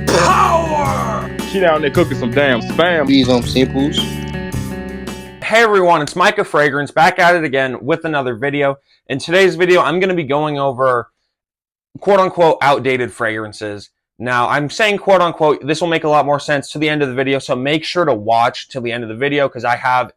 Power! She down there cooking some damn spam. These simples. Hey everyone, it's Micah Fragrance back at it again with another video. In today's video, I'm going to be going over quote-unquote outdated fragrances. Now, I'm saying quote-unquote, this will make a lot more sense to the end of the video, so make sure to watch till the end of the video because I have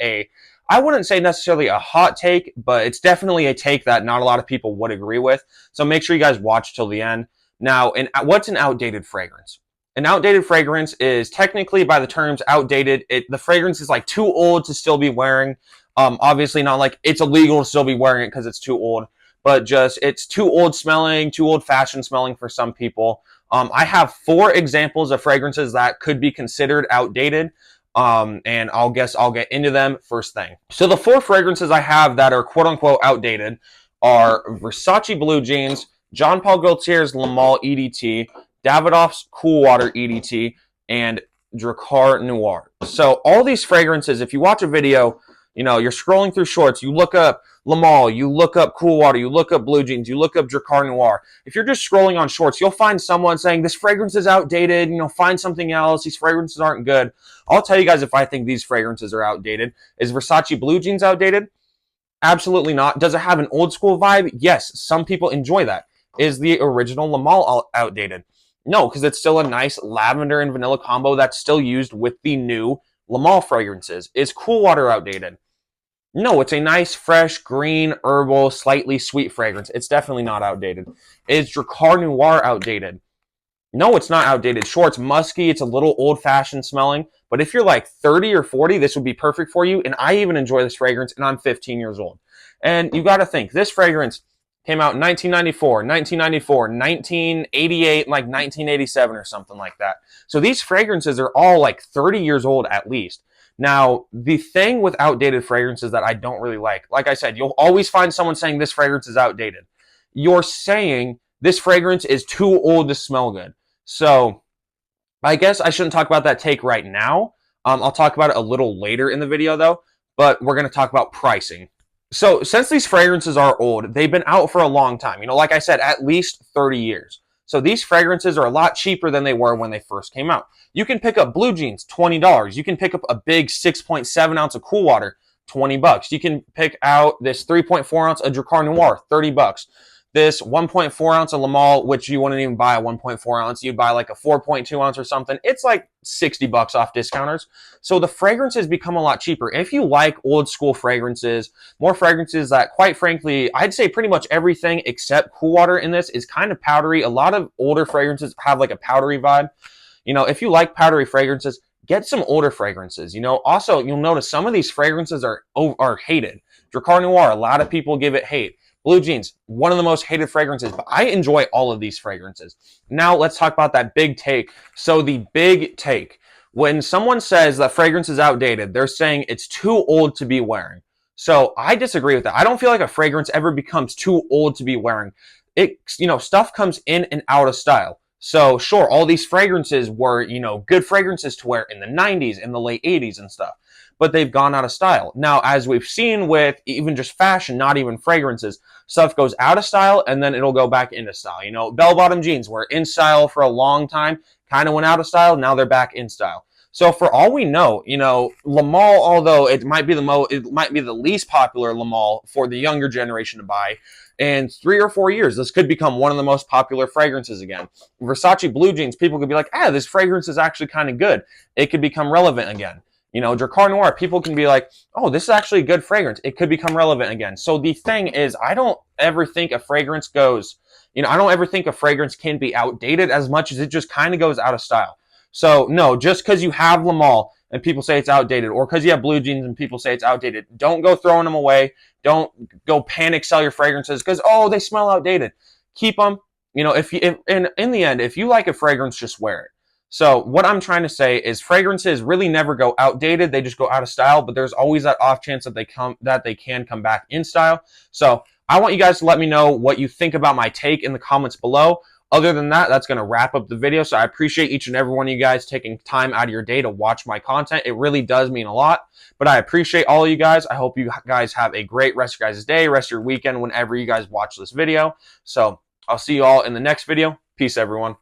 I wouldn't say necessarily a hot take, but it's definitely a take that not a lot of people would agree with. So make sure you guys watch till the end. Now, what's an outdated fragrance? An outdated fragrance is technically, by the terms outdated, the fragrance is like too old to still be wearing. Obviously not like it's illegal to still be wearing it because it's too old, but just it's too old smelling, too old fashioned smelling for some people. I have 4 examples of fragrances that could be considered outdated. And I'll get into them first thing. So the 4 fragrances I have that are quote unquote outdated are Versace Blue Jeans, Jean Paul Gaultier's Le Male EDT, Davidoff's Cool Water EDT, and Drakkar Noir. So all these fragrances, if you watch a video, you know, you're scrolling through shorts, you look up Le Male, you look up Cool Water, you look up Blue Jeans, you look up Drakkar Noir. If you're just scrolling on shorts, you'll find someone saying, this fragrance is outdated, you know, find something else, these fragrances aren't good. I'll tell you guys if I think these fragrances are outdated. Is Versace Blue Jeans outdated? Absolutely not. Does it have an old school vibe? Yes, some people enjoy that. Is the original Le Male outdated? No, because it's still a nice lavender and vanilla combo that's still used with the new Le Male fragrances. Is Cool Water outdated? No, it's a nice, fresh, green, herbal, slightly sweet fragrance. It's definitely not outdated. Is Drakkar Noir outdated? No, it's not outdated. Sure, it's musky. It's a little old-fashioned smelling. But if you're like 30 or 40, this would be perfect for you. And I even enjoy this fragrance, and I'm 15 years old. And you got to think, this fragrance came out in 1994, 1988, like 1987 or something like that. So these fragrances are all like 30 years old at least. Now, the thing with outdated fragrances that I don't really like I said, you'll always find someone saying this fragrance is outdated. You're saying this fragrance is too old to smell good. So I guess I shouldn't talk about that take right now. I'll talk about it a little later in the video though, but we're going to talk about pricing. So since these fragrances are old, they've been out for a long time. You know, like I said, at least 30 years. So these fragrances are a lot cheaper than they were when they first came out. You can pick up Blue Jeans, $20. You can pick up a big 6.7 ounce of Cool Water, $20. You can pick out this 3.4 ounce of Drakkar Noir, $30. This 1.4 ounce of Le Male, which you wouldn't even buy a 1.4 ounce, you'd buy like a 4.2 ounce or something. It's like $60 off discounters. So the fragrances become a lot cheaper. If you like old school fragrances, more fragrances that, quite frankly, I'd say pretty much everything except Cool Water in this is kind of powdery. A lot of older fragrances have like a powdery vibe. You know, if you like powdery fragrances, get some older fragrances. You know, also you'll notice some of these fragrances are hated. Drakkar Noir, a lot of people give it hate. Blue Jeans, one of the most hated fragrances, but I enjoy all of these fragrances. Now let's talk about that big take. So the big take, when someone says that fragrance is outdated, they're saying it's too old to be wearing. So I disagree with that. I don't feel like a fragrance ever becomes too old to be wearing. Stuff comes in and out of style. So sure, all these fragrances were, good fragrances to wear in the 90s, in the late 80s and stuff. But they've gone out of style. Now, as we've seen with even just fashion, not even fragrances, stuff goes out of style and then it'll go back into style. You know, bell-bottom jeans were in style for a long time, kind of went out of style, now they're back in style. So for all we know, Le Male, although it might be the least popular Le Male for the younger generation to buy, in 3 or 4 years, this could become one of the most popular fragrances again. Versace Blue Jeans, people could be like, this fragrance is actually kind of good. It could become relevant again. Drakkar Noir, people can be like, oh, this is actually a good fragrance. It could become relevant again. So the thing is, I don't ever think a fragrance can be outdated as much as it just kind of goes out of style. So no, just because you have Le Male and people say it's outdated, or because you have Blue Jeans and people say it's outdated, don't go throwing them away. Don't go panic sell your fragrances because, they smell outdated. Keep them. In the end, if you like a fragrance, just wear it. So what I'm trying to say is fragrances really never go outdated. They just go out of style, but there's always that off chance that they can come back in style. So I want you guys to let me know what you think about my take in the comments below. Other than that, that's going to wrap up the video. So I appreciate each and every one of you guys taking time out of your day to watch my content. It really does mean a lot, but I appreciate all of you guys. I hope you guys have a great rest of your guys' day, rest of your weekend, whenever you guys watch this video. So I'll see you all in the next video. Peace, everyone.